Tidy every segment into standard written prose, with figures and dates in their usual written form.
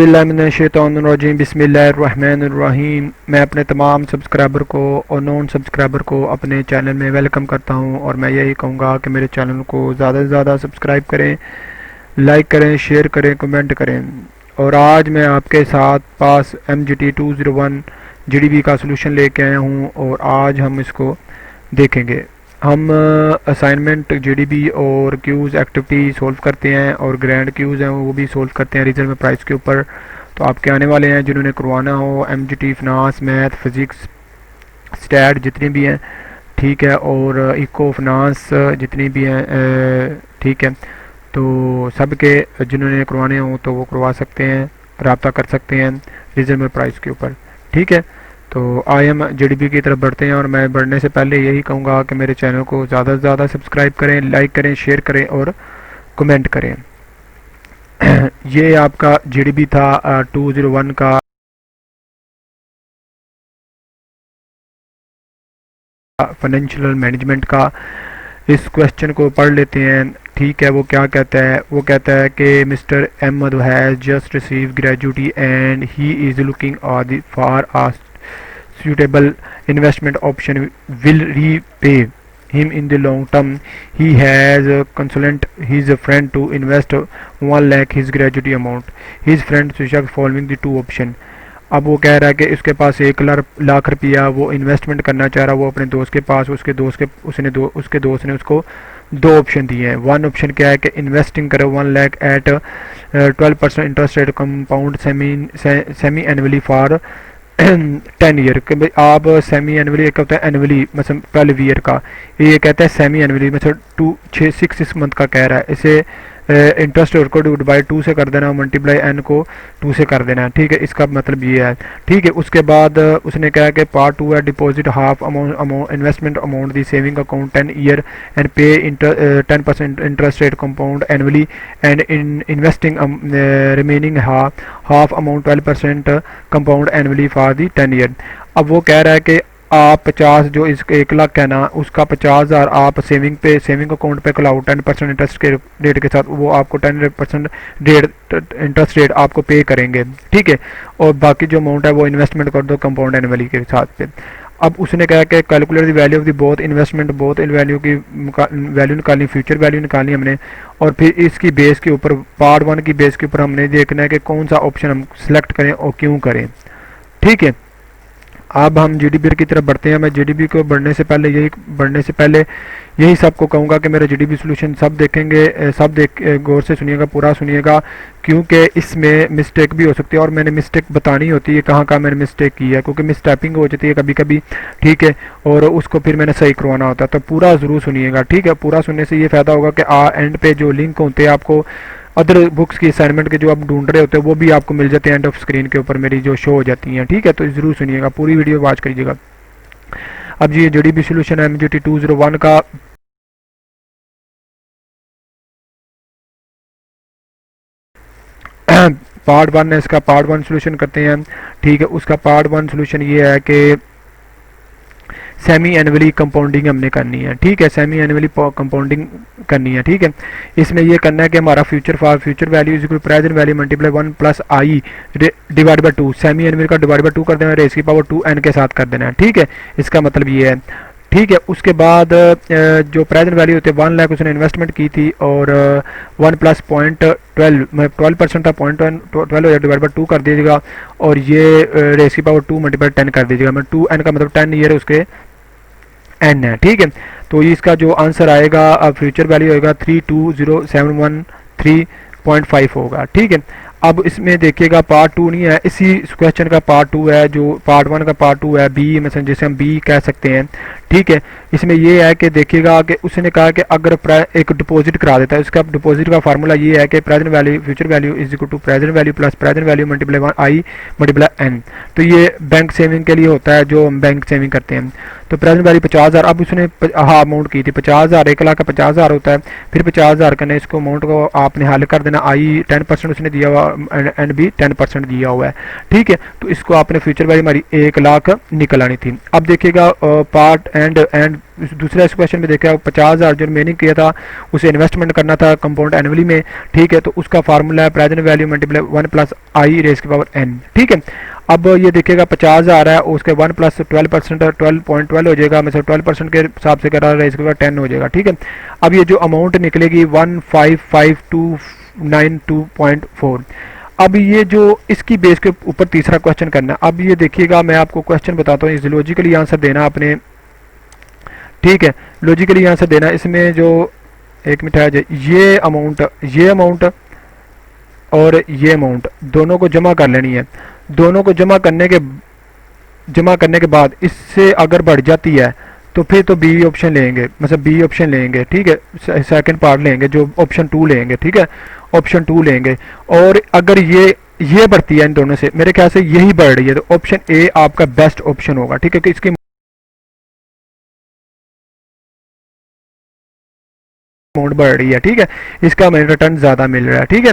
बिस्मिल्लाहिर्रहमानिर्रहीम बिस्मिल्लाहिर्रहमानिर्रहीम। मैं अपने तमाम सब्सक्राइबर को और नॉन सब्सक्राइबर को अपने चैनल में वेलकम करता हूं और मैं यही कहूँगा कि मेरे चैनल को ज़्यादा से ज़्यादा सब्सक्राइब करें, लाइक करें, शेयर करें, कमेंट करें। और आज मैं आपके साथ पास MGT201 GDB का सलूशन लेके आया हूँ और आज हम इसको देखेंगे। हम असाइनमेंट GDB और क्यूज़ एक्टिविटी सोल्व करते हैं और ग्रैंड क्यूज़ हैं वो भी सोल्व करते हैं रीजन में प्राइस के ऊपर। तो आपके आने वाले हैं जिन्होंने करवाना हो MGT finance, math, physics, stat जितनी भी हैं, ठीक है, और इको फाइनेंस जितनी भी हैं, ठीक है। तो सब के जिन्होंने करवाने हो तो वो करवा सकते हैं, रब्ता कर सकते हैं रीजन में प्राइस के ऊपर, ठीक है। तो आए हम GDB की तरफ बढ़ते हैं और मैं बढ़ने से पहले यही कहूँगा कि मेरे चैनल को ज़्यादा से ज़्यादा सब्सक्राइब करें, लाइक करें, शेयर करें और कमेंट करें। ये आपका GDB था 201 का फाइनेंशियल मैनेजमेंट का। इस क्वेश्चन को पढ़ लेते हैं, ठीक है। वो क्या कहता है? वो कहता है कि mister Ahmed has just receive gratuity and he is looking for a suitable investment option will repay him in the long term. He has consulted his friend to invest 1 lakh his gratuity amount. His friend suggests following the two option. अब वो कह रहा है कि उसके पास 1 लाख रुपया वो investment करना चाह रहा है, वो अपने दोस्त के पास। उसके दोस्त ने उसको दो ऑप्शन दिए हैं। वन ऑप्शन क्या है कि इन्वेस्टिंग करो 1 lakh at 12% interest rate compound semi annually for 10 year के भाई आप सेमी एनुअली, एक होता है एनुअली मतलब 12 ईयर का, ये कहता है सेमी एनुअली मतलब 6 मंथ का कह रहा है। इसे इंटरेस्ट रेट को डिवाइड बाई 2 से कर देना, मल्टीप्लाई n को 2 से कर देना, ठीक है। इसका मतलब ये है, ठीक है। उसके बाद उसने कहा कि पार्ट 2 है deposit half amount investment amount the saving account 10 year and पे 10% interest rate compound annually and in investing remaining half amount 12% compound annually for the 10 year. अब वो कह रहा है कि आप 50 जो इस 1 लाख है ना, उसका 50,000 आप सेविंग अकाउंट पे खुलाओ 10% इंटरेस्ट के रेट के साथ, वो आपको 10% इंटरेस्ट रेट आपको पे करेंगे, ठीक है। और बाकी जो अमाउंट है वो इन्वेस्टमेंट कर दो कंपाउंड एनुअली के साथ पे। अब उसने कहा कि calculate the value of the both investment, both value की वैल्यू निकालनी, फ्यूचर वैल्यू निकालनी हमने, और फिर इसकी बेस के ऊपर पार्ट 1 की बेस के ऊपर हमने देखना है कि कौन सा ऑप्शन हम सिलेक्ट करें और क्यों करें, ठीक है। अब हम GDB की तरफ बढ़ते हैं। मैं GDB को बढ़ने से पहले यही सबको कहूँगा कि मेरा GDB सोल्यूशन सब देखेंगे, गौर से सुनिएगा, पूरा सुनिएगा, क्योंकि इसमें मिस्टेक भी हो सकती है और मैंने मिस्टेक बतानी होती है कहाँ मैंने मिस्टेक की है, क्योंकि मिसटाइपिंग हो जाती है कभी कभी, ठीक है, और उसको फिर मैंने सही करवाना होता है। तो पूरा ज़रूर सुनिएगा, ठीक है। पूरा सुनने से ये फ़ायदा होगा कि एंड पे जो लिंक होते हैं आपको अदर बुक्स की असाइनमेंट के जो आप ढूंढ रहे होते हैं वो भी आपको मिल जाते हैं एंड ऑफ स्क्रीन के ऊपर मेरी जो शो हो जाती हैं, ठीक है। तो ज़रूर सुनिएगा, पूरी वीडियो वॉच करिएगा। अब ये GDB सोल्यूशन है MGT201 का पार्ट 1 है, इसका पार्ट 1 सोल्यूशन करते हैं, ठीक है। उसका पार्ट 1 सोल्यूशन ये है कि सेमी एनुअली कंपाउंडिंग हमने करनी है, ठीक है। सेमी एनुअली कंपाउंडिंग करनी है, ठीक है। इसमें ये करना है कि हमारा future value is equal present value multiply 1 plus I divide by 2, semi annual का डिवाइड बाई 2 कर देना, रेज़ की पावर 2n के साथ कर देना है, ठीक है। इसका मतलब ये है, ठीक है। उसके बाद जो प्रेजेंट वैल्यू होती है 1 लाख उसने इन्वेस्टमेंट की थी और 1 प्लस 0.12 मतलब 12% था, 0.12 हो जाए डिवाइड बाई 2 कर दीजिएगा और ये रेज़ की पावर 2 मल्टीप्लाई 10 कर दीजिएगा। मैं 2n का मतलब 10 ईयर उसके n है, ठीक है। तो इसका जो आंसर आएगा फ्यूचर वैल्यू होगा 3207113.5 होगा, ठीक है। अब इसमें देखिएगा पार्ट 2 नहीं है, इसी क्वेश्चन का पार्ट 2 है, जो पार्ट 1 का पार्ट 2 है, बी मतलब जिसे हम बी कह सकते हैं, ठीक है। इसमें ये है कि देखिएगा कि उसने कहा कि अगर एक डिपॉजिट करा देता है, उसका डिपॉजिट का फार्मूला ये है कि present value future value is equal to present value plus present value multiply 1 I multiply n। तो ये बैंक सेविंग के लिए होता है, जो हम बैंक सेविंग करते हैं। तो प्रेजेंट वैल्यू 50,000, अब उसने अमाउंट की थी 50,000, 1 लाख का 50,000 होता है, फिर 50,000 करना, इसको अमाउंट को आपने हल कर देना, आई 10% उसने दिया हुआ एंड भी 10% दिया हुआ है, ठीक है। तो इसको आपने फ्यूचर वैल्यू हमारी 1 लाख निकल आनी थी। अब देखिएगा पार्ट एंड दूसरा इस क्वेश्चन में देखा 50,000 जो रिमेनिंग किया था उसे इन्वेस्टमेंट करना था कंपाउंड एनुअली में, ठीक है। तो उसका फार्मूला है प्रेजेंट वैल्यू मल्टीप्लाई 1 प्लस आई रेज की पावर n, ठीक है। अब ये देखिएगा 50,000 है, उसके 1 प्लस 12% 12.12 हो जाएगा, मतलब 12% के हिसाब से करा रहा है, इसके बाद 10 हो जाएगा, ठीक है। अब ये जो अमाउंट निकलेगी 155292.4। अब ये जो इसकी बेस के ऊपर तीसरा क्वेश्चन करना है। अब ये देखिएगा मैं आपको क्वेश्चन बताता हूँ, इस लॉजिकली आंसर देना आपने, ठीक है, लॉजिकली आंसर देना। इसमें जो एक मिनट है, ये अमाउंट और ये अमाउंट दोनों को जमा कर लेनी है। दोनों को जमा करने के बाद इससे अगर बढ़ जाती है तो फिर तो बी ऑप्शन लेंगे, मतलब बी ऑप्शन लेंगे, ठीक है, सेकंड पार्ट लेंगे जो ऑप्शन 2 लेंगे, ठीक है, ऑप्शन 2 लेंगे। और अगर ये बढ़ती है इन दोनों से, मेरे ख्याल से यही बढ़ रही है, तो ऑप्शन ए आपका बेस्ट ऑप्शन होगा, ठीक है, कि इसकी अमाउंट बढ़ रही है, ठीक है, इसका हमें रिटर्न ज्यादा मिल रहा है, ठीक है।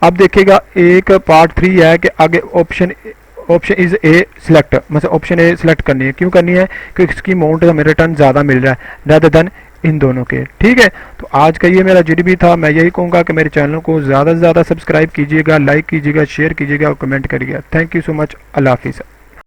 अब देखिएगा एक पार्ट 3 है कि आगे ऑप्शन इज ए सिलेक्ट, मतलब ऑप्शन ए सिलेक्ट करनी है। क्यों करनी है? क्योंकि इसकी अमाउंट हमें रिटर्न ज़्यादा मिल रहा है रादर देन इन दोनों के, ठीक है। तो आज का ये मेरा जीडीबी था। मैं यही कहूँगा कि मेरे चैनल को ज़्यादा से ज़्यादा सब्सक्राइब कीजिएगा, लाइक कीजिएगा, शेयर कीजिएगा और कमेंट करिएगा। Thank you so much. अल्लाह हाफिज़।